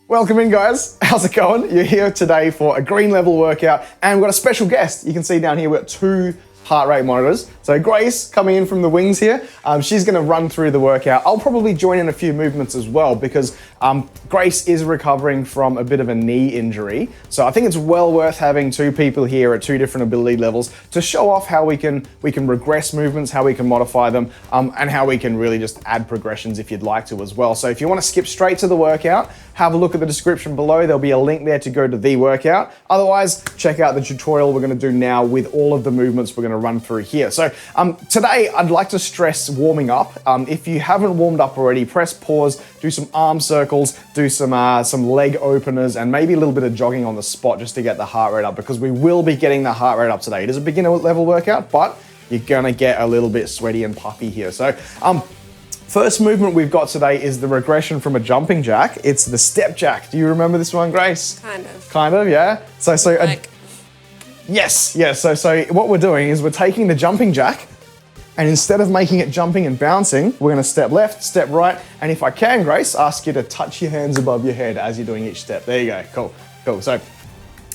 Welcome in, guys. How's it going? You're here today for a green level workout, and we've got a special guest. You can see down here we've got 2 heart rate monitors. So Grace coming in from the wings here. She's going to run through the workout. I'll probably join in a few movements as well because Grace is recovering from a bit of a knee injury. So I think it's well worth having 2 people here at 2 different ability levels to show off how we can regress movements, how we can modify them, and how we can really just add progressions if you'd like to as well. So if you want to skip straight to the workout, have a look at the description below. There'll be a link there to go to the workout. Otherwise, check out the tutorial we're going to do now with all of the movements we're going to run through here. So today I'd like to stress warming up. If you haven't warmed up already, press pause, do some arm circles, do some leg openers, and maybe a little bit of jogging on the spot just to get the heart rate up, because we will be getting the heart rate up today. It is a beginner level workout, but you're gonna get a little bit sweaty and puffy here. So first movement we've got today is the regression from a jumping jack. It's the step jack. Do you remember this one, Grace? Kind of. Kind of, yeah. So Like, yes. So what we're doing is we're taking the jumping jack, and instead of making it jumping and bouncing, we're gonna step left, step right, and if I can, Grace, ask you to touch your hands above your head as you're doing each step. There you go, cool. So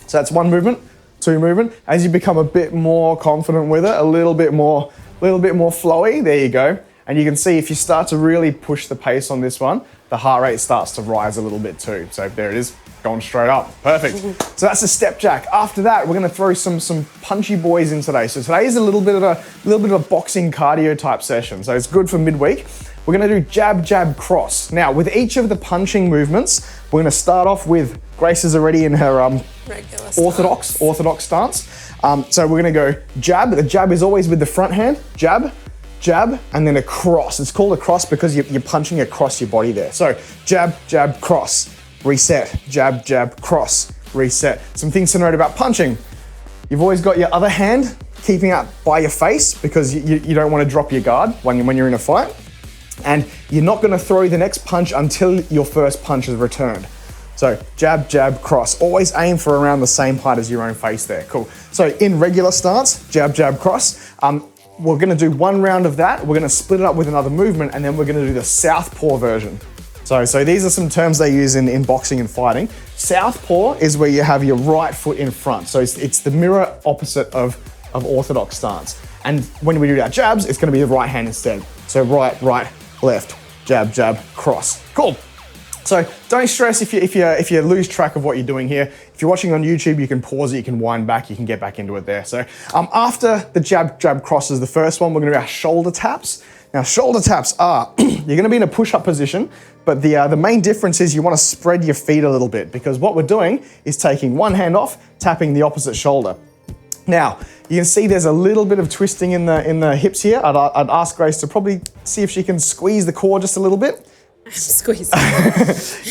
that's 1 movement, 2 movement. As you become a bit more confident with it, a little bit more flowy, there you go. And you can see if you start to really push the pace on this one, the heart rate starts to rise a little bit too. So there it is, going straight up, perfect. So that's the step jack. After that, we're gonna throw some punchy boys in today. So today is a little bit of a boxing cardio type session. So it's good for midweek. We're gonna do jab, jab, cross. Now, with each of the punching movements, we're gonna start off with, Grace is already in her orthodox stance. So we're gonna go jab. The jab is always with the front hand, jab, jab, and then a cross. It's called a cross because you're punching across your body there. So jab, jab, cross, reset, jab, jab, cross, reset. Some things to note about punching. You've always got your other hand keeping out by your face because you don't want to drop your guard when you're in a fight. And you're not gonna throw the next punch until your first punch is returned. So jab, jab, cross. Always aim for around the same height as your own face there. Cool. So in regular stance, jab, jab, cross. We're gonna do 1 round of that. We're gonna split it up with another movement, and then we're gonna do the southpaw version. So these are some terms they use in boxing and fighting. Southpaw is where you have your right foot in front. So it's the mirror opposite of orthodox stance. And when we do our jabs, it's gonna be the right hand instead. So right, left, jab, jab, cross. Cool. So don't stress if you lose track of what you're doing here. If you're watching on YouTube, you can pause it, you can wind back, you can get back into it there. So after the jab, jab, cross is the first one, we're gonna do our shoulder taps. Now shoulder taps are, you're gonna be in a push-up position, but the main difference is you wanna spread your feet a little bit, because what we're doing is taking one hand off, tapping the opposite shoulder. Now, you can see there's a little bit of twisting in the hips here. I'd ask Grace to probably see if she can squeeze the core just a little bit. squeeze.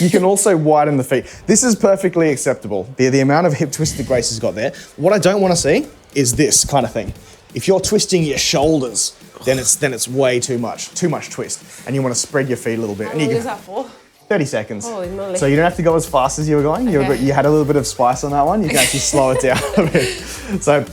You can also widen the feet. This is perfectly acceptable. The amount of hip twist that Grace has got there. What I don't want to see is this kind of thing. If you're twisting your shoulders, then it's way too much twist, and you want to spread your feet a little bit. How long is that for? 30 seconds. Holy moly. So you don't have to go as fast as you were going. Okay. You had a little bit of spice on that one. You can actually slow it down a bit. So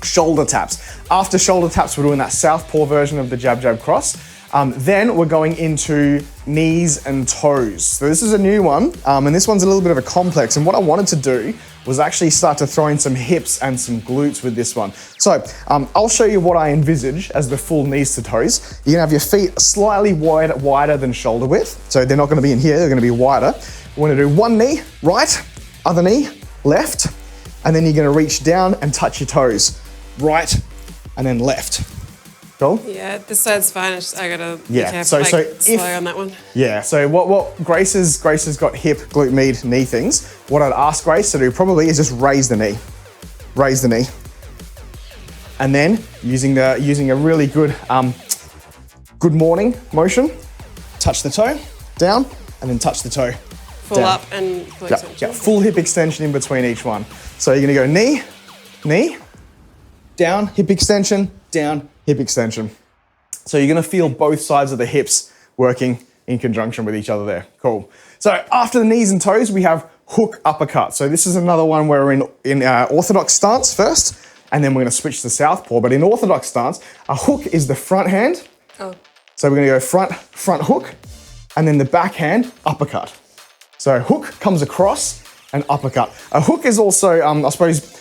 shoulder taps. After shoulder taps, we're doing that southpaw version of the jab, jab, cross. Then we're going into knees and toes. So this is a new one, and this one's a little bit of a complex. And what I wanted to do was actually start to throw in some hips and some glutes with this one. So I'll show you what I envisage as the full knees to toes. You're gonna have your feet slightly wider than shoulder width. So they're not gonna be in here, they're gonna be wider. We're gonna do one knee, right, other knee, left, and then you're gonna reach down and touch your toes, right, and then left. Cool? Yeah, this side's fine. I gotta be careful, so slow on that one. Yeah, so what Grace has got hip, glute, med, knee things. What I'd ask Grace to do probably is just raise the knee. Raise the knee. And then using a really good good morning motion, touch the toe, down, and then touch the toe. Full down. up and glute extension. Yeah, full hip extension in between each one. So you're gonna go knee, knee, down, hip extension, down, hip extension. So you're gonna feel both sides of the hips working in conjunction with each other there. Cool. So after the knees and toes, we have hook uppercut. So this is another one where we're in orthodox stance first, and then we're gonna switch to southpaw. But in orthodox stance, a hook is the front hand. Oh. So we're gonna go front hook, and then the back hand uppercut. So hook comes across and uppercut. A hook is also, I suppose,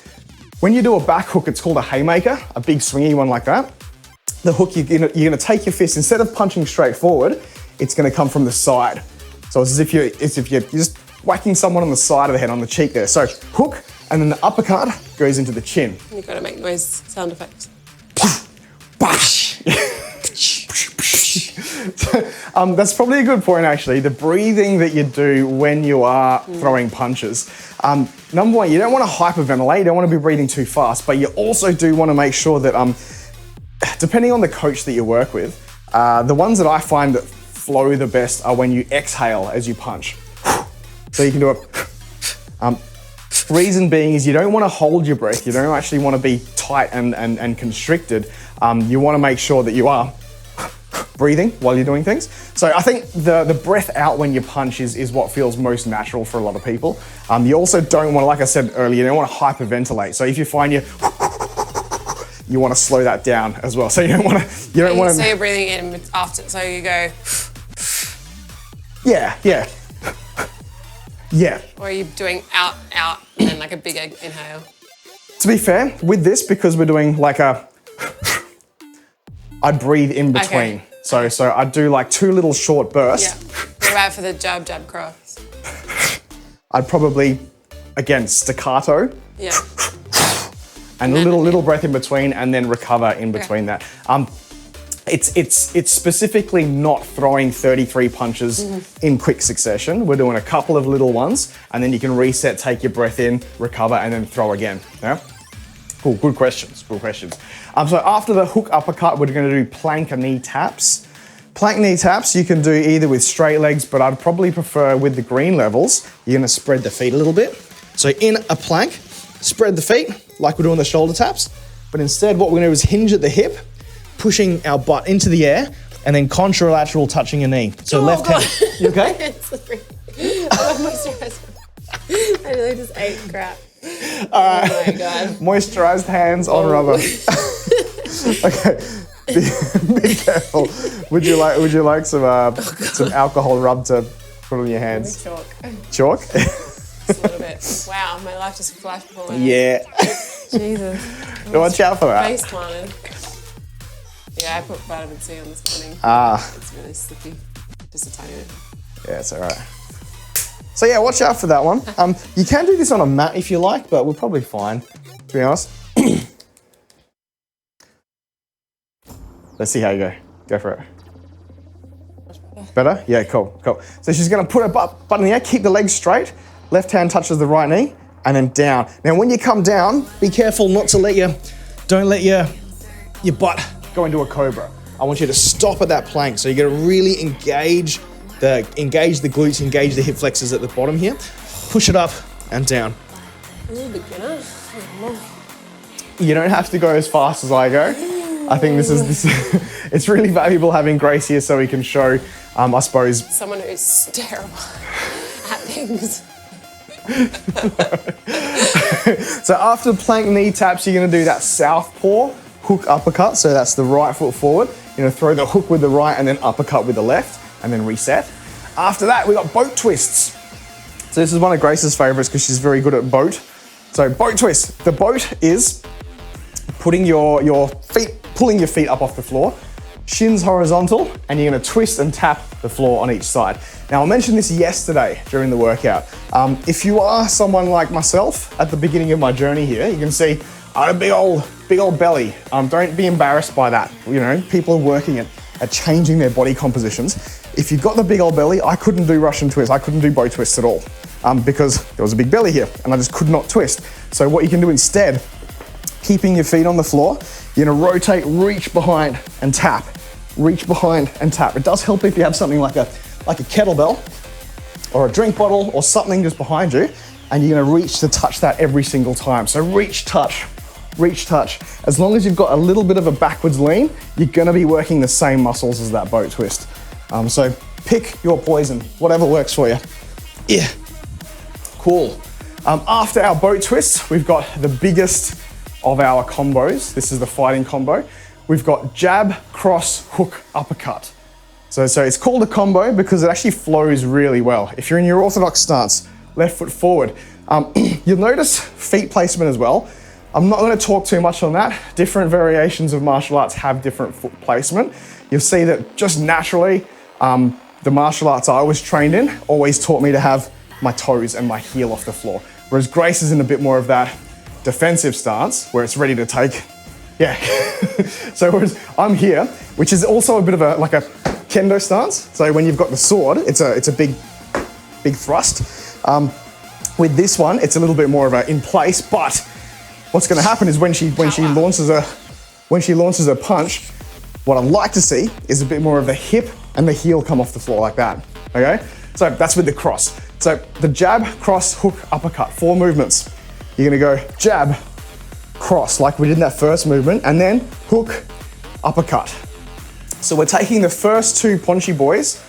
when you do a back hook, it's called a haymaker, a big swingy one like that. The hook, you're gonna take your fist, instead of punching straight forward, it's gonna come from the side. So it's as if you're just whacking someone on the side of the head, on the cheek there. So hook, and then the uppercut goes into the chin. You've got to make those sound effects. Bash! That's probably a good point, actually. The breathing that you do when you are throwing punches. Number one, you don't want to hyperventilate. You don't want to be breathing too fast, but you also do want to make sure that, depending on the coach that you work with, the ones that I find that flow the best are when you exhale as you punch. So you can do a... reason being is you don't want to hold your breath. You don't actually want to be tight and constricted. You want to make sure that you are breathing while you're doing things. So I think the breath out when you punch is what feels most natural for a lot of people. You also don't want to, like I said earlier, you don't want to hyperventilate. So if you find you want to slow that down as well. So you don't want to. So you're breathing in after. So you go. Yeah. Or are you doing out, and then like a bigger inhale? To be fair, with this, because we're doing like I'd breathe in between. Okay. So I'd do like 2 little short bursts. Yeah. What about for the jab, cross? I'd probably, again, staccato. Yeah. And a little breath in between, and then recover in between that. It's specifically not throwing 33 punches in quick succession. We're doing a couple of little ones, and then you can reset, take your breath in, recover, and then throw again. Yeah? Cool, good questions. So after the hook uppercut, we're gonna do plank knee taps. Plank knee taps you can do either with straight legs, but I'd probably prefer with the green levels, you're gonna spread the feet a little bit. So in a plank, spread the feet like we're doing the shoulder taps, but instead what we're gonna do is hinge at the hip, pushing our butt into the air, and then contralateral touching your knee. So left hand. You okay? I really just ate crap. All right. Oh my God. Moisturized hands on rubber. Okay. Be careful. Would you like some alcohol rub to put on your hands? Chalk. Chalk? Just a little bit. Wow, my life just flashed before my eyes. Yeah. Jesus. Watch out for that. Face planted. Yeah, I put vitamin C on this morning. It's really slippy. Just a tiny bit. Yeah, it's all right. So yeah, watch out for that one. You can do this on a mat if you like, but we're probably fine, to be honest. Let's see how you go. Go for it. Better? Yeah, cool. So she's gonna put her butt in the air, keep the legs straight, left hand touches the right knee, and then down. Now when you come down, be careful not to don't let your butt go into a cobra. I want you to stop at that plank. So you're gonna really engage the glutes, engage the hip flexors at the bottom here. Push it up and down. Ooh, beginner. You don't have to go as fast as I go. I think this it's really valuable having Grace here so we can show, I suppose. Someone who's terrible at things. So after plank knee taps, you're gonna do that southpaw hook uppercut. So that's the right foot forward. You're gonna throw the hook with the right and then uppercut with the left and then reset. After that, we got boat twists. So this is one of Grace's favorites because she's very good at boat. So boat twist. The boat is putting pulling your feet up off the floor, shins horizontal, and you're gonna twist and tap the floor on each side. Now I mentioned this yesterday during the workout. If you are someone like myself at the beginning of my journey here, you can see I had a big old belly. Don't be embarrassed by that. You know, people are working at changing their body compositions. If you've got the big old belly, I couldn't do Russian twists. I couldn't do boat twists at all because there was a big belly here and I just could not twist. So what you can do instead, keeping your feet on the floor, you're gonna rotate, reach behind and tap. Reach behind and tap. It does help if you have something like a kettlebell or a drink bottle or something just behind you, and you're gonna reach to touch that every single time. So reach, touch. As long as you've got a little bit of a backwards lean, you're gonna be working the same muscles as that boat twist. So pick your poison, whatever works for you. Yeah, cool. After our boat twist, we've got the biggest of our combos. This is the fighting combo. We've got jab, cross, hook, uppercut. So it's called a combo because it actually flows really well. If you're in your orthodox stance, left foot forward. You'll notice feet placement as well. I'm not going to talk too much on that. Different variations of martial arts have different foot placement. You'll see that just naturally, the martial arts I was trained in always taught me to have my toes and my heel off the floor. Whereas Grace is in a bit more of that defensive stance where it's ready to take. Yeah. So whereas I'm here, which is also a bit of a kendo stance. So when you've got the sword, it's a big thrust. With this one, it's a little bit more of a in place, but what's going to happen is when she launches a punch, what I'd like to see is a bit more of the hip and the heel come off the floor like that. Okay? So that's with the cross. So the jab, cross, hook, uppercut, 4 movements. You're going to go jab, cross, like we did in that first movement, and then hook, uppercut. So we're taking the first 2 Ponchi boys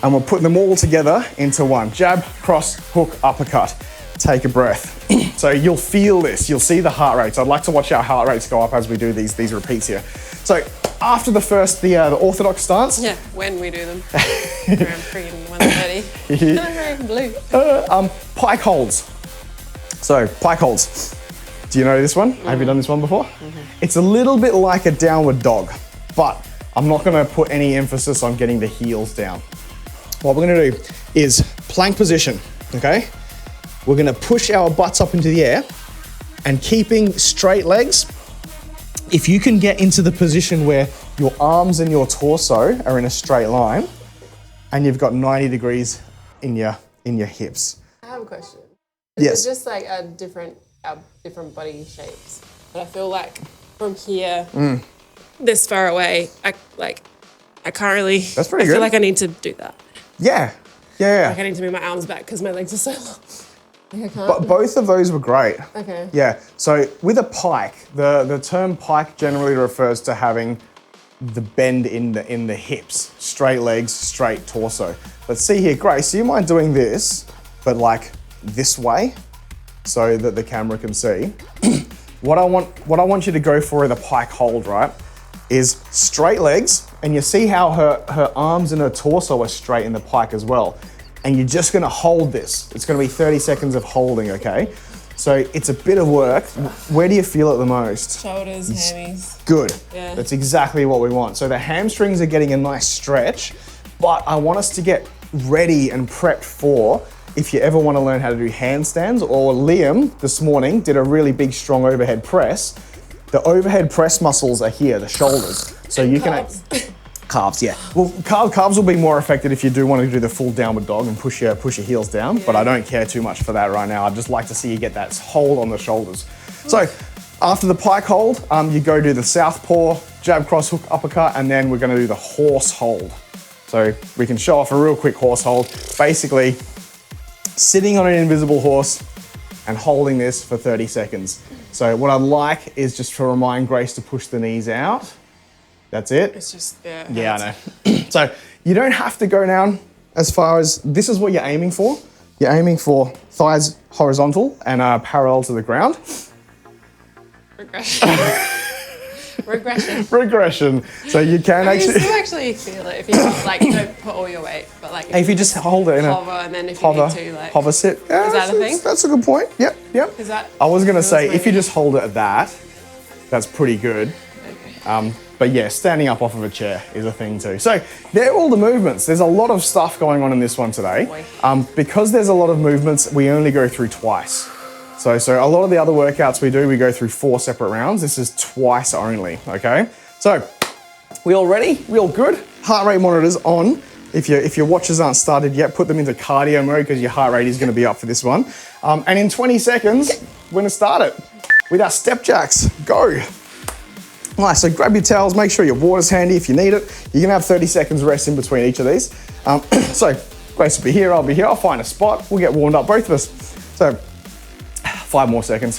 and we're putting them all together into one. Jab, cross, hook, uppercut. Take a breath. So you'll feel this, you'll see the heart rates. I'd like to watch our heart rates go up as we do these repeats here. So after the orthodox stance. Yeah, when we do them. Around 3 and 1:30. I'm wearing blue. Pike holds. So pike holds. Do you know this one? Have you done this one before? It's a little bit like a downward dog, but I'm not gonna put any emphasis on getting the heels down. What we're gonna do is plank position, okay? We're gonna push our butts up into the air and keeping straight legs. If you can get into the position where your arms and your torso are in a straight line and you've got 90 degrees in your hips. I have a question. Yes. It's just like different body shapes. But I feel like from here, this far away, I can't really. That's pretty good. I feel like I need to do that. Yeah. Like I need to move my arms back because my legs are so long. Like I can't. But both of those were great. Okay. Yeah. So with a pike, the term pike generally refers to having the bend in the hips, straight legs, straight torso. Let's see here, Grace. Do you mind doing this, but like this way, so that the camera can see? What I want you to go for in the pike hold, right, is straight legs, and you see how her arms and her torso are straight in the pike as well. And you're just gonna hold this. It's gonna be 30 seconds of holding, okay? So it's a bit of work. Where do you feel it the most? Shoulders, hammies. Good. Yeah. That's exactly what we want. So the hamstrings are getting a nice stretch, but I want us to get ready and prepped for if you ever want to learn how to do handstands, or Liam this morning did a really big, strong overhead press. The overhead press muscles are here, the shoulders. So you can... Calves, yeah. Well, calves will be more effective if you do want to do the full downward dog and push your heels down, but I don't care too much for that right now. I'd just like to see you get that hold on the shoulders. So after the pike hold, you go do the southpaw, jab, cross, hook, uppercut, and then we're gonna do the horse hold. So we can show off a real quick horse hold. Basically, sitting on an invisible horse and holding this for 30 seconds. So what I'd like is just to remind Grace to push the knees out. That's it. It's just, yeah, I know. So you don't have to go down as far as, this is what you're aiming for. You're aiming for thighs horizontal and parallel to the ground. Regression. Regression. So you can You still actually feel it if you don't put all your weight, but like if you just hold it in hover, and then if hover, you need to hover sit. Yeah, is that a thing? That's a good point. Yep. Is that? I was gonna say if you maybe? just hold it at that, that's pretty good. Okay. But yeah, standing up off of a chair is a thing too. So they're all the movements. There's a lot of stuff going on in this one today. Because there's a lot of movements, we only go through twice. So a lot of the other workouts we go through 4 separate rounds. This is twice only, okay? So we all ready? We all good? Heart rate monitors on. If your watches aren't started yet, put them into cardio mode because your heart rate is gonna be up for this one. And in 20 seconds, we're gonna start it with our step jacks. Go. Nice, so grab your towels, make sure your water's handy if you need it. You're gonna have 30 seconds rest in between each of these. So Grace will be here, I'll be here, I'll find a spot, we'll get warmed up, both of us. So 5 more seconds.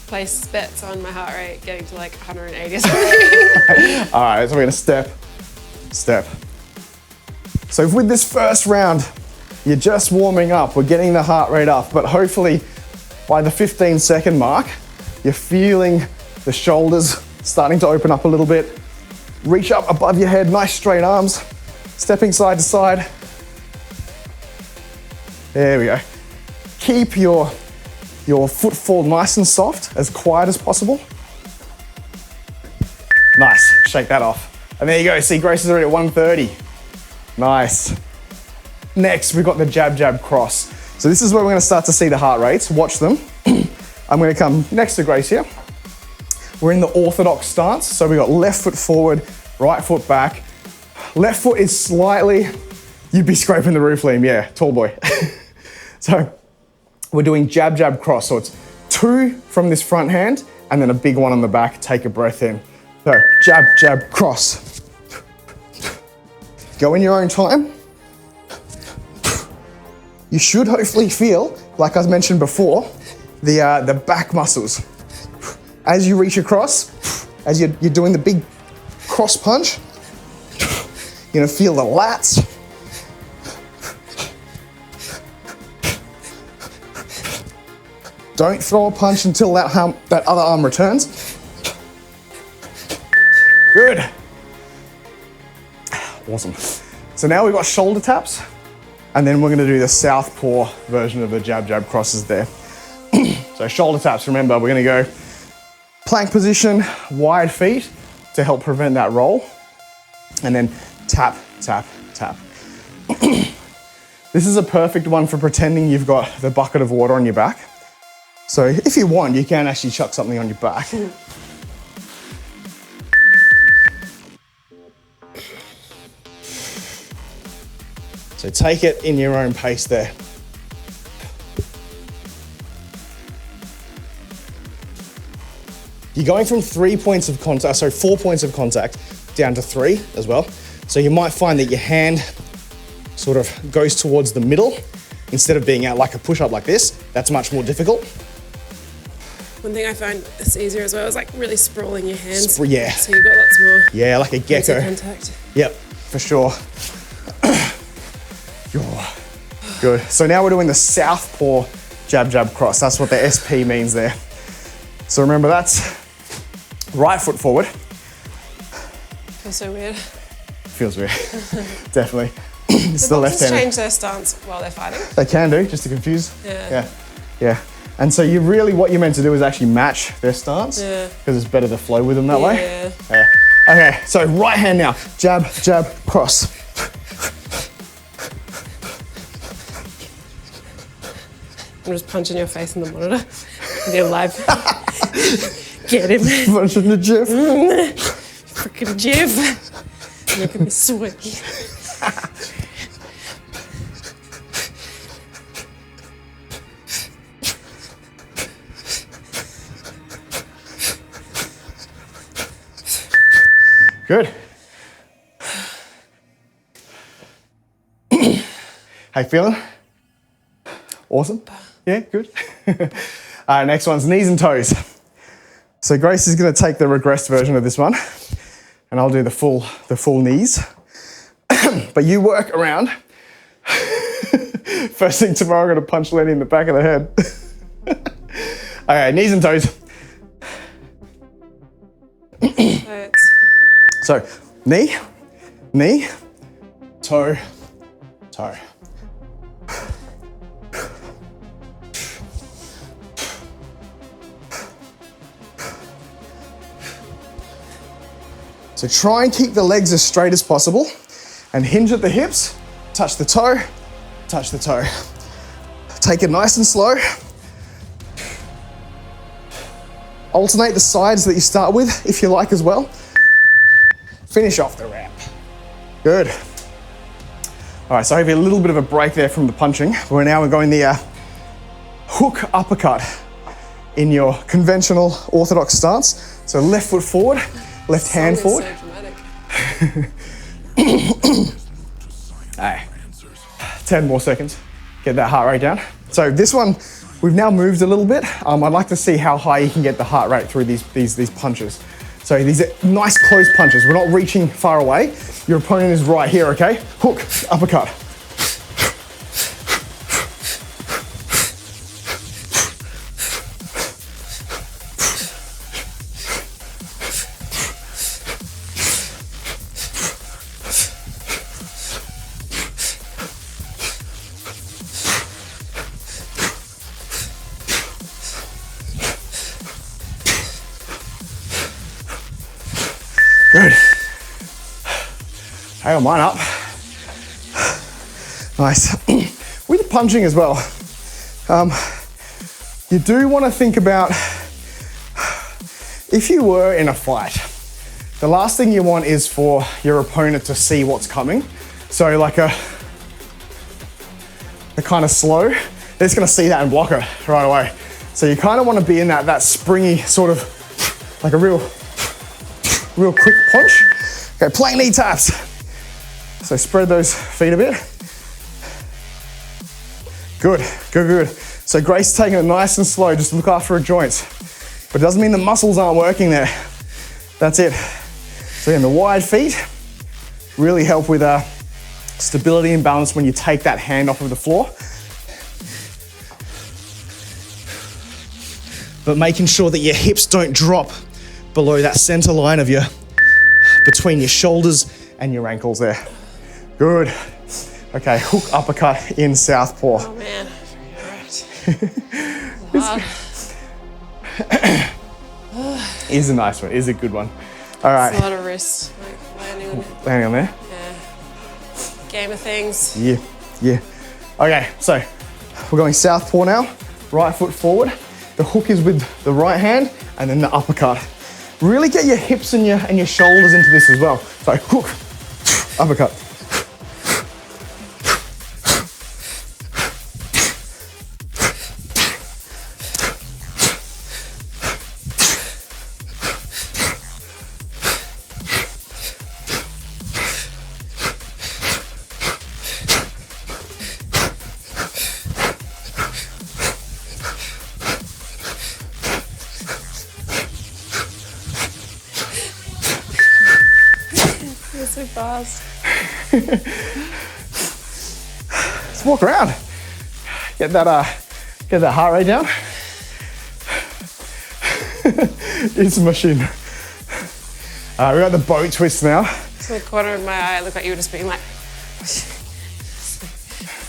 Place bets on my heart rate getting to like 180 or something. All right, so we're gonna step. So with this first round, you're just warming up, we're getting the heart rate up, but hopefully by the 15-second mark, you're feeling the shoulders starting to open up a little bit. Reach up above your head, nice straight arms. Stepping side to side. There we go. Keep your footfall nice and soft, as quiet as possible. Nice, shake that off. And there you go, see Grace is already at 130. Nice. Next, we've got the jab, jab, cross. So this is where we're gonna start to see the heart rates, watch them. I'm gonna come next to Grace here. We're in the orthodox stance, so we got left foot forward, right foot back. Left foot is slightly, you'd be scraping the roof, Liam, yeah, tall boy. So we're doing jab, jab, cross. So it's 2 from this front hand and then a big one on the back. Take a breath in. So jab, jab, cross. Go in your own time. You should hopefully feel, like I mentioned before, the back muscles. As you reach across, as you're doing the big cross punch, you're gonna feel the lats. Don't throw a punch until that other arm returns. Good. Awesome. So now we've got shoulder taps, and then we're gonna do the southpaw version of the jab, jab crosses there. So shoulder taps, remember, we're gonna go plank position, wide feet to help prevent that roll, and then tap, tap, tap. This is a perfect one for pretending you've got the bucket of water on your back. So if you want, you can actually chuck something on your back. So take it in your own pace there. You're going from 4 points of contact down to 3 as well. So you might find that your hand sort of goes towards the middle instead of being out like a push-up like this. That's much more difficult. One thing I find it's easier as well is like really sprawling your hands. Yeah. So you've got lots more. Yeah, like a gecko. Contact. Yep, for sure. Good. So now we're doing the southpaw jab, jab, cross. That's what the SP means there. So remember, that's right foot forward. Feels so weird. Feels weird. Definitely. It's the left hand. Change their stance while they're fighting. They can do, just to confuse. Yeah. Yeah. And so what you're meant to do is actually match their stance. Yeah. Because it's better to flow with them that way. Yeah. Okay, so right hand now. Jab, jab, cross. I'm just punching your face in the monitor. They're live. Get him. Punching the Jeff. Freaking Jeff. Making me sweaty. Good. How you feeling? Awesome. Yeah, good. All right, next one's knees and toes. So Grace is going to take the regressed version of this one, and I'll do the full knees. But you work around. First thing tomorrow, I'm going to punch Lenny in the back of the head. Okay, knees and toes. So knee, knee, toe, toe. So try and keep the legs as straight as possible and hinge at the hips, touch the toe, touch the toe. Take it nice and slow. Alternate the sides that you start with if you like as well. Finish off the ramp. Good. All right, so I have a little bit of a break there from the punching. We're now going the hook uppercut in your conventional orthodox stance. So left foot forward, left hand forward. So dramatic. All right, 10 more seconds. Get that heart rate down. So this one, we've now moved a little bit. I'd like to see how high you can get the heart rate through these punches. So these are nice close punches. We're not reaching far away. Your opponent is right here, okay? Hook, uppercut. I got mine up. Nice. With punching as well, you do want to think about if you were in a fight, the last thing you want is for your opponent to see what's coming. So like a kind of slow, they're just gonna see that and block it right away. So you kind of want to be in that springy sort of, like a real quick punch. Okay, plank knee taps. So spread those feet a bit. Good, good, good. So Grace is taking it nice and slow, just look after her joints. But it doesn't mean the muscles aren't working there. That's it. So again, the wide feet really help with stability and balance when you take that hand off of the floor. But making sure that your hips don't drop below that center line of between your shoulders and your ankles there. Good. Okay, hook uppercut in southpaw. Oh man. Is a nice one, is a good one. All right. It's a lot of wrist, like landing on it. Landing on there? Yeah. Game of things. Yeah, yeah. Okay, so we're going southpaw now. Right foot forward. The hook is with the right hand, and then the uppercut. Really get your hips and your shoulders into this as well. So hook, uppercut. So fast. Let's walk around. Get that heart rate down. It's a machine. We got the boat twist now. To the corner of my eye, it looked like you were just being like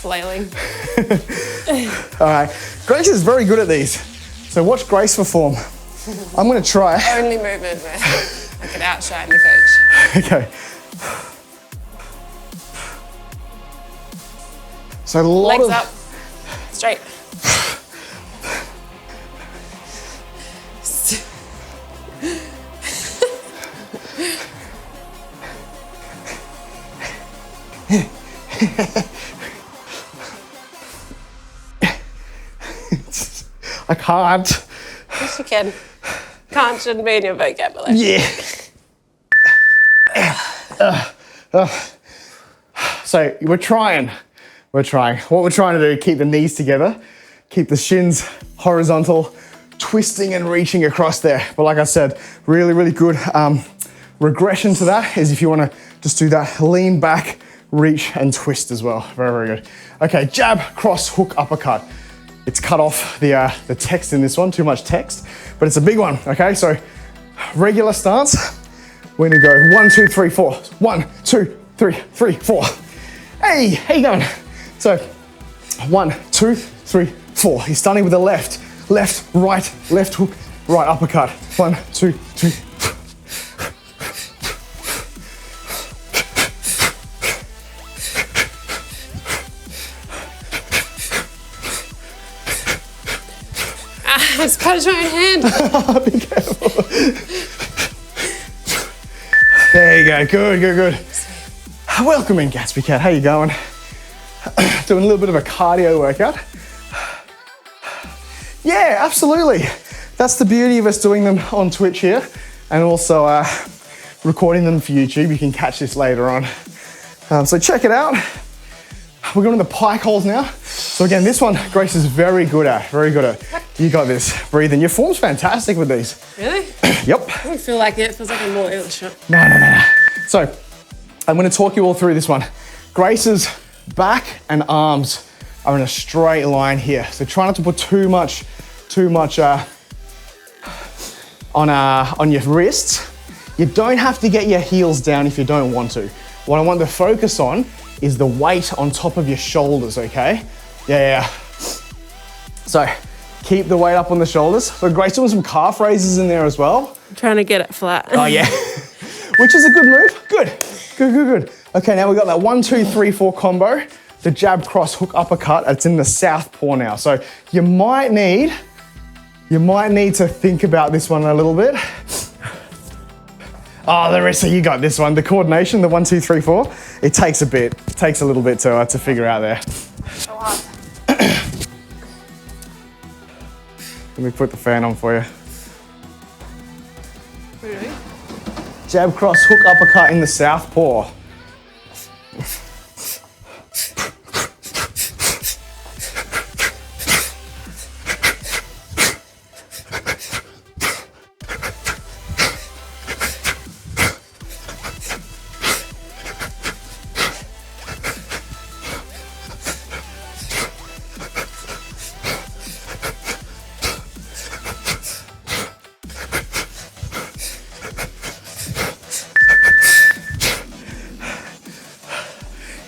flailing. All right, Grace is very good at these. So watch Grace perform. I'm gonna try. Only movement where I could outshine the coach. Okay. So a lot Legs of up, straight. I can't. Yes, you can. Can't shouldn't be in your vocabulary. Yeah. So we're trying. What we're trying to do, keep the knees together, keep the shins horizontal, twisting and reaching across there. But like I said, really, really good regression to that is if you want to just do that lean back, reach and twist as well. Very, very good. Okay, jab, cross, hook, uppercut. It's cut off the text in this one, too much text, but it's a big one, okay? So regular stance, we're gonna go 1, 2, 3, 4. 1, 2, 3, 3, 4. Hey, how you going? So 1, 2, 3, 4. He's starting with the left, right, left hook, right uppercut. 1, 2, 3. I just punched my own hand. Be careful. There you go, good, good, good. Welcome in, Gatsby Cat, how you going? Doing a little bit of a cardio workout. Yeah, absolutely. That's the beauty of us doing them on Twitch here and also recording them for YouTube. You can catch this later on. So check it out. We're going to the pike holes now. So again, this one, Grace is very good at, You got this, breathing. Your form's fantastic with these. Really? Yep. I don't feel like it. It feels like a more ill shot. No. So I'm going to talk you all through this one. Grace's back and arms are in a straight line here. So try not to put too much on your wrists. You don't have to get your heels down if you don't want to. What I want to focus on is the weight on top of your shoulders, okay? Yeah. So keep the weight up on the shoulders. So Grace doing some calf raises in there as well. I'm trying to get it flat. Oh yeah, which is a good move. Good. Okay, now we've got that 1, 2, 3, 4 combo. The jab, cross, hook, uppercut. It's in the southpaw now. So you might need to think about this one a little bit. Oh, the rest of you got this one. The coordination, the 1, 2, 3, 4. It takes a bit. It takes a little bit to figure out there. Let me put the fan on for you. What are you doing? Jab, cross, hook, uppercut in the southpaw.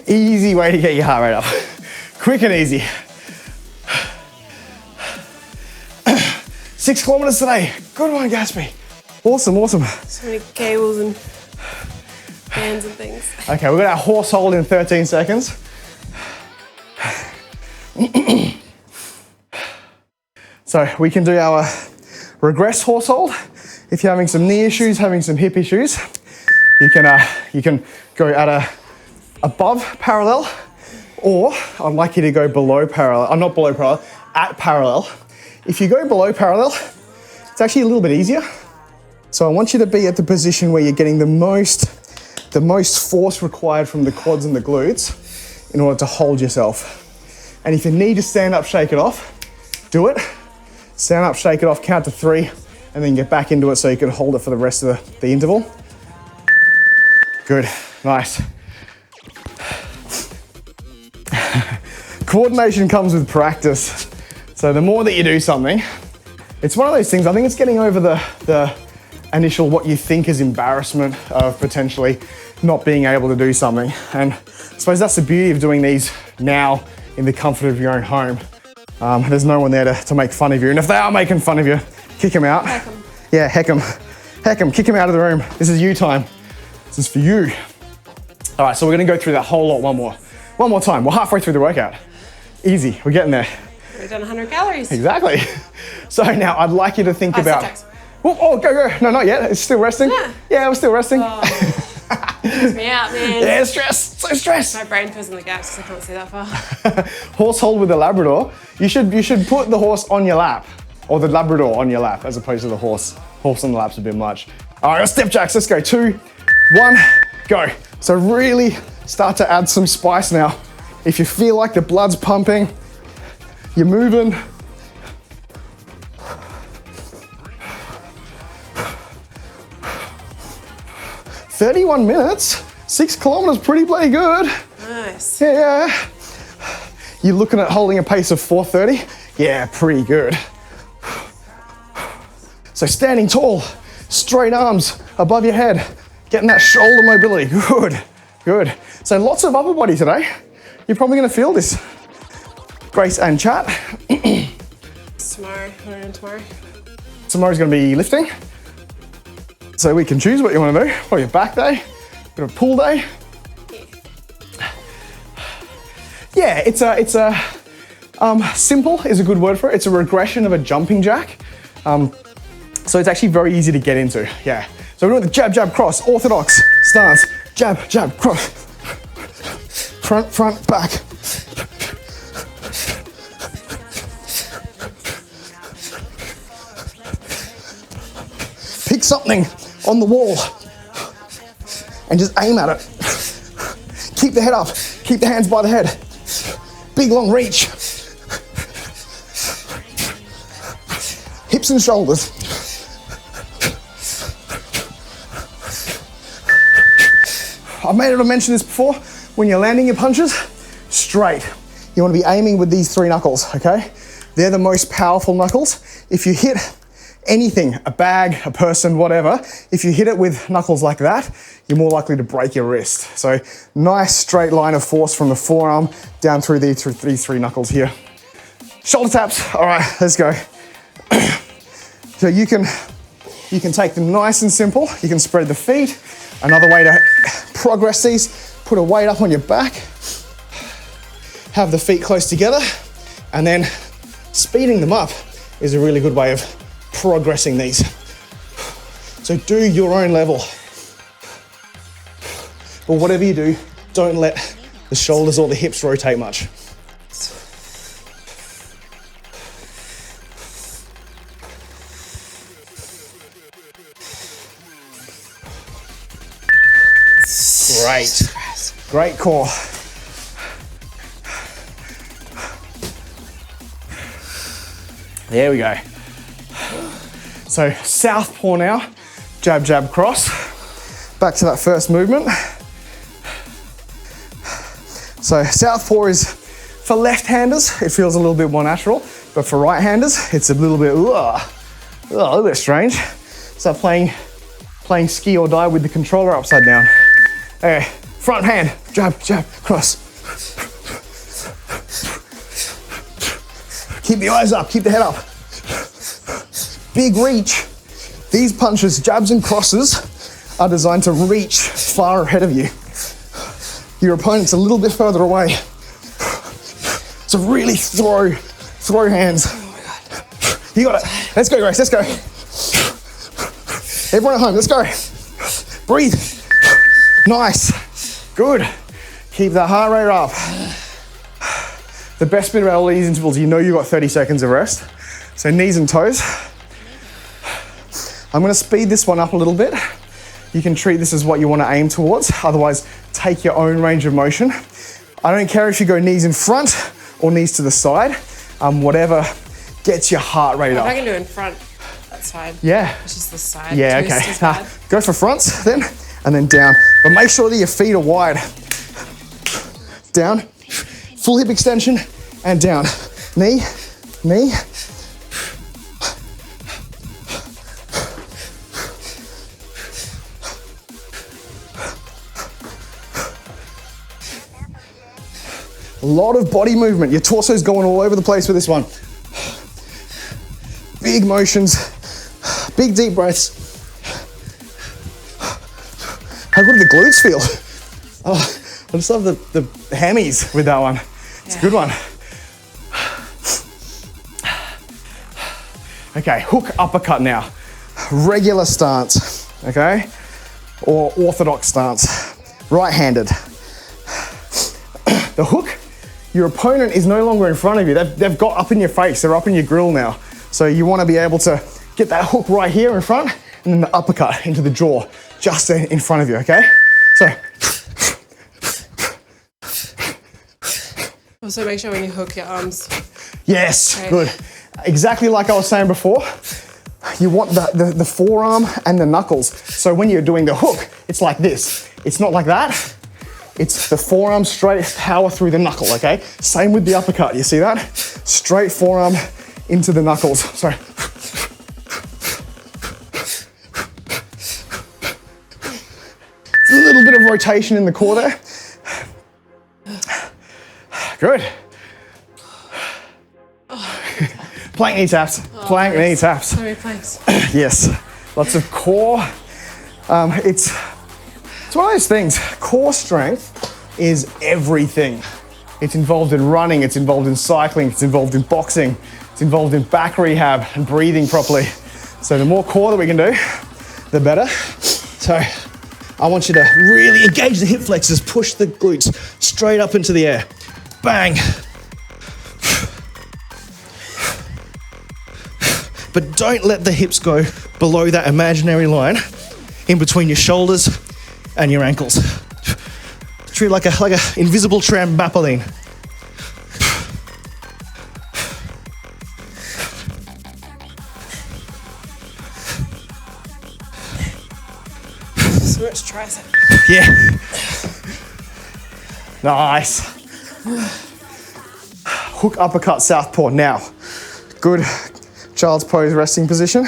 Easy way to get your heart rate up. Quick and easy. 6 kilometers today. Good one, Gatsby. Awesome, awesome. So many cables and bands and things. Okay, we've got our horse hold in 13 seconds. So we can do our regress horse hold. If you're having some knee issues, having some hip issues, you can go at above parallel, or I'd like you to go below parallel, not below parallel, at parallel. If you go below parallel, it's actually a little bit easier. So I want you to be at the position where you're getting the most force required from the quads and the glutes in order to hold yourself. And if you need to stand up, shake it off, do it. Stand up, shake it off, count to 3, and then get back into it so you can hold it for the rest of the interval. Good, nice. Coordination comes with practice. So the more that you do something, it's one of those things, I think it's getting over the initial what you think is embarrassment of potentially not being able to do something. And I suppose that's the beauty of doing these now in the comfort of your own home. There's no one there to make fun of you. And if they are making fun of you, kick them out. Heck 'em. Yeah, heck them. Heck them, kick them out of the room. This is you time. This is for you. All right, so we're gonna go through that whole lot one more time. We're halfway through the workout. Easy, we're getting there. We've done 100 calories. Exactly. So now I'd like you to think about... Subjects. Oh, go. No, not yet. It's still resting. Yeah, we're still resting. Oh, freaks me out, man. Yeah, stress. So stress. My brain fills in the gaps because I can't see that far. Horse hold with the Labrador. You should put the horse on your lap, or the Labrador on your lap, as opposed to the horse. Horse on the lap's a bit much. All right, step jacks. Let's go. 2, 1, go. So really start to add some spice now. If you feel like the blood's pumping, you're moving. "31 minutes, 6 kilometers, pretty bloody good." Nice. Yeah. You're looking at holding a pace of 4:30? Yeah, pretty good. So standing tall, straight arms above your head, getting that shoulder mobility. Good. So lots of upper body today. You're probably gonna feel this. Grace and chat. Tomorrow, what are we doing tomorrow? Tomorrow's gonna be lifting. So we can choose what you wanna do. Or your back day, got a pull day. Yeah, it's a simple is a good word for it. It's a regression of a jumping jack. So it's actually very easy to get into, yeah. So we're doing the jab, jab, cross, orthodox stance. Jab, jab, cross. Front, back. Pick something on the wall and just aim at it. Keep the head up, keep the hands by the head. Big long reach. Hips and shoulders. I've made it, I mentioned this before, when you're landing your punches, straight. You want to be aiming with these 3 knuckles, okay? They're the most powerful knuckles. If you hit anything, a bag, a person, whatever, if you hit it with knuckles like that, you're more likely to break your wrist. So nice straight line of force from the forearm down through these 3 knuckles here. Shoulder taps, all right, let's go. So you can take them nice and simple. You can spread the feet, Another way to progress these, put a weight up on your back, have the feet close together, and then speeding them up is a really good way of progressing these. So do your own level. But whatever you do, don't let the shoulders or the hips rotate much. Great. Great core. There we go. So southpaw now, jab, jab, cross. Back to that first movement. So southpaw is for left-handers, it feels a little bit more natural, but for right-handers, it's a little bit strange. It's like playing ski or die with the controller upside down. Okay, front hand, jab, jab, cross. Keep the eyes up, keep the head up. Big reach. These punches, jabs and crosses, are designed to reach far ahead of you. Your opponent's a little bit further away. So really throw hands. Oh my God. You got it. Let's go, Grace, let's go. Everyone at home, let's go. Breathe. Nice. Good. Keep the heart rate up. The best bit about all these intervals, you know you've got 30 seconds of rest. So knees and toes. I'm gonna speed this one up a little bit. You can treat this as what you wanna aim towards. Otherwise, take your own range of motion. I don't care if you go knees in front or knees to the side. Whatever gets your heart rate up. If I can do in front, that's fine. Yeah. It's just the side. Yeah, twist okay. is bad. Go for fronts then, and then down. But make sure that your feet are wide. Down, full hip extension, and down. Knee, knee. A lot of body movement. Your torso's going all over the place with this one. Big motions, big deep breaths. How good do the glutes feel? Oh, I just love the hammies with that one. It's a good one. Okay, hook uppercut now. Regular stance, okay? Or orthodox stance, right-handed. The hook, your opponent is no longer in front of you. They've got up in your face, they're up in your grill now. So you wanna be able to get that hook right here in front and then the uppercut into the jaw just in front of you, okay? So. Also make sure when you hook your arms. Yes, okay. Good. Exactly like I was saying before, you want the forearm and the knuckles. So when you're doing the hook, it's like this. It's not like that. It's the forearm straight, power through the knuckle, okay? Same with the uppercut, you see that? Straight forearm into the knuckles, sorry. It's a little bit of rotation in the core there. Good. Plank knee taps, plank knee taps. So many planks. Yes, lots of core. It's one of those things, core strength is everything. It's involved in running, it's involved in cycling, it's involved in boxing, it's involved in back rehab and breathing properly. So the more core that we can do, the better. So I want you to really engage the hip flexors, push the glutes straight up into the air. Bang. But don't let the hips go below that imaginary line in between your shoulders and your ankles. Treat it like a invisible trampoline. Switch tricep. Yeah. Nice. Hook uppercut southpaw now. Good child's pose resting position.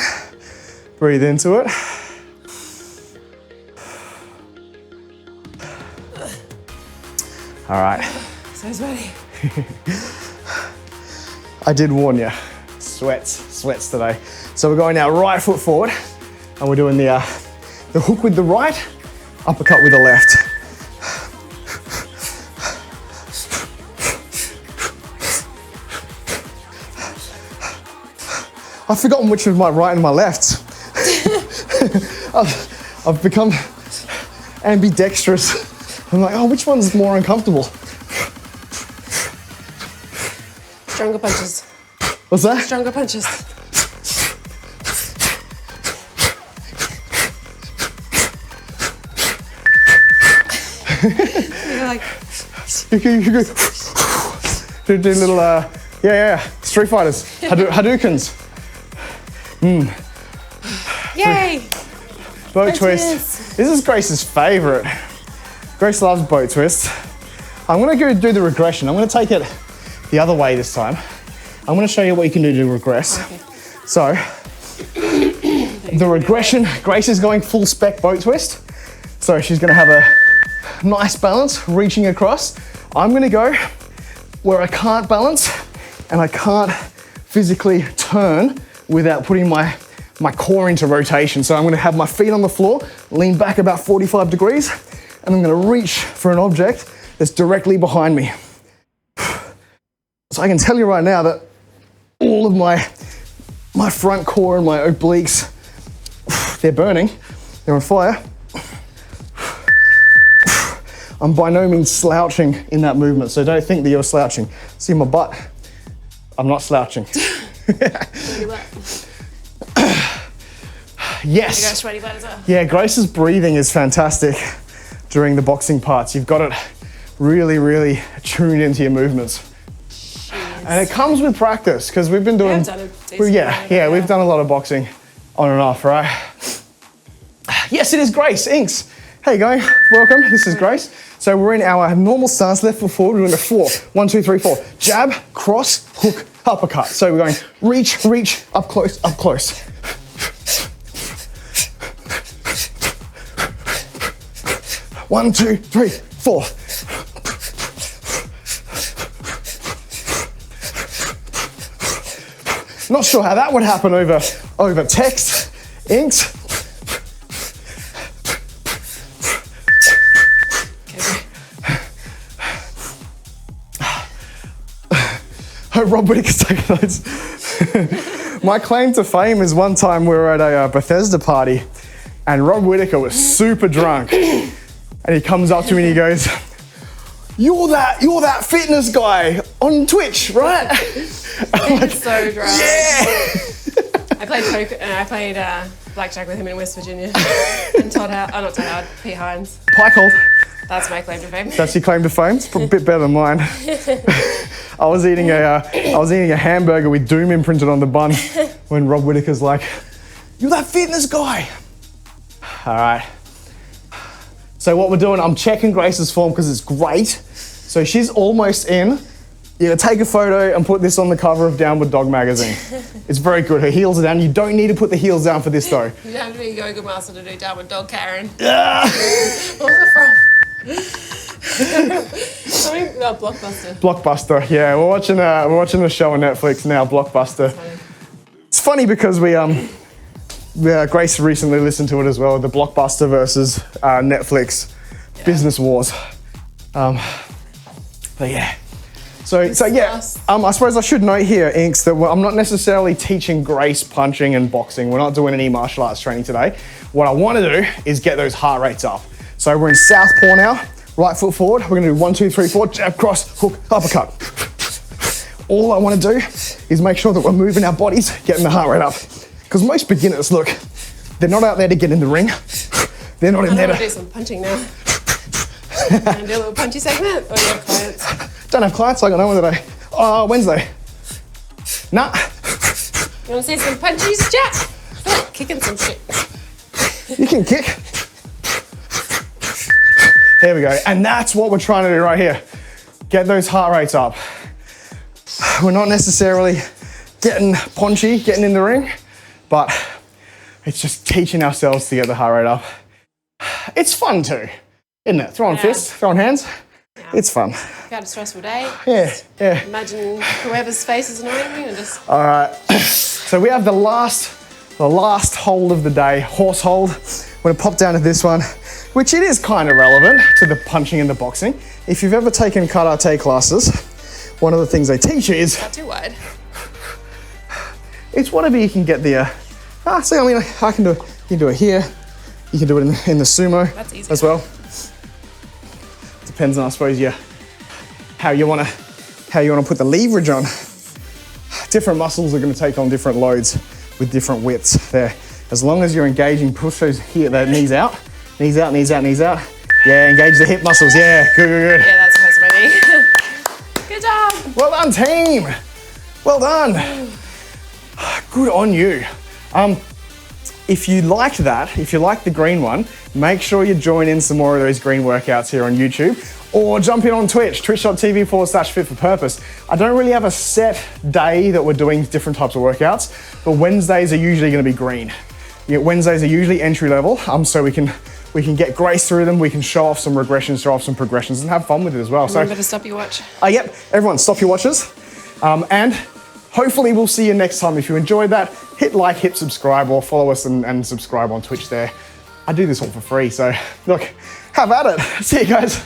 Breathe into it. All right. So sweaty. I did warn you. Sweats today. So we're going now right foot forward and we're doing the hook with the right uppercut with the left. I've forgotten which is my right and my left. I've become ambidextrous. I'm like, oh, which one's more uncomfortable? Stronger punches. What's that? Stronger punches. You're like... You go. Do little, yeah. Street Fighters. Hadoukens. Yay! Boat twist. This is Grace's favorite. Grace loves boat twists. I'm gonna go do the regression. I'm gonna take it the other way this time. I'm gonna show you what you can do to regress. Okay. So, the regression, Grace is going full spec boat twist. So she's gonna have a nice balance, reaching across. I'm gonna go where I can't balance and I can't physically turn without putting my core into rotation. So I'm gonna have my feet on the floor, lean back about 45 degrees, and I'm gonna reach for an object that's directly behind me. So I can tell you right now that all of my front core and my obliques, they're burning, they're on fire. I'm by no means slouching in that movement, so don't think that you're slouching. See my butt? I'm not slouching. Yes. You got a sweaty butt as well. Yeah, Grace's breathing is fantastic during the boxing parts. You've got it really, really tuned into your movements. Jeez. And it comes with practice, because we've been doing... We've done a lot of boxing on and off, right? Yes, it is Grace, Inks. How you going? Welcome, this is Grace. So we're in our normal stance, left foot forward, we're doing a 4. 1, 2, 3, 4. Jab, cross, hook, uppercut. So we're going reach, up close, up close. One, two, three, 4. Not sure how that would happen over text, Inks. Oh, Rob Whittaker's taking notes. My claim to fame is one time we were at a Bethesda party and Rob Whittaker was super drunk. And he comes up to me and he goes, you're that fitness guy on Twitch, right? I'm like, so drunk. Yeah. I played blackjack with him in West Virginia. And Pete Hines. Pike hold. That's my claim to fame. That's your claim to fame? It's a bit better than mine. I was eating a hamburger with Doom imprinted on the bun when Rob Whittaker's like, you're that fitness guy. All right. So what we're doing, I'm checking Grace's form because it's great. So she's almost in. You're gonna take a photo and put this on the cover of Downward Dog magazine. It's very good. Her heels are down. You don't need to put the heels down for this though. You don't have to be a yoga master to do Downward Dog, Karen. What's it from? Blockbuster. Blockbuster, yeah. We're watching a show on Netflix now, Blockbuster. It's funny because Grace recently listened to it as well, the Blockbuster versus Netflix business wars. But yeah. So yeah, I suppose I should note here, Inks, that I'm not necessarily teaching Grace punching and boxing. We're not doing any martial arts training today. What I want to do is get those heart rates up. So we're in southpaw now, right foot forward. We're gonna do 1, 2, 3, 4, jab, cross, hook, uppercut. All I want to do is make sure that we're moving our bodies, getting the heart rate up. Because most beginners, look, they're not out there to get in the ring. They're not in there to... do some punching now. Want to do a little punchy segment? Or do you have clients? Don't have clients, I got no one today. Wednesday. Nah. You want to see some punchies, Jack? Kicking some shit. You can kick. There we go. And that's what we're trying to do right here. Get those heart rates up. We're not necessarily getting punchy, getting in the ring, but it's just teaching ourselves to get the heart rate up. It's fun too, isn't it? Throwing fists, throwing hands. Yeah. It's fun. You've had a stressful day. Yeah. Imagine whoever's face is annoying you and just... All right. So we have the last the last hold of the day, horse hold. We're gonna pop down to this one, which it is kind of relevant to the punching and the boxing. If you've ever taken karate classes, one of the things they teach you is, Not too wide. it's whatever you can get the, see, I mean, I can do it, you can do it here, you can do it in the sumo That's easy. as well. Depends on, I suppose, how you wanna put the leverage on. Different muscles are gonna take on different loads with different widths there. As long as you're engaging, push those here, the knees out, knees out, knees out, knees out. Yeah, engage the hip muscles, yeah, good, good, good. Yeah, that's supposed to be. Good job. Well done, team. Well done. Good on you. If you liked that, if you like the green one, make sure you join in some more of those green workouts here on YouTube, or jump in on Twitch, twitch.tv/fit for purpose. I don't really have a set day that we're doing different types of workouts, but Wednesdays are usually gonna be green. Wednesdays are usually entry level, so we can get grace through them, we can show off some regressions, show off some progressions, and have fun with it as well. Remember to stop your watch. Yep, everyone stop your watches. And hopefully we'll see you next time. If you enjoyed that, hit like, hit subscribe, or follow us and subscribe on Twitch there. I do this all for free, so look, have at it. See you guys.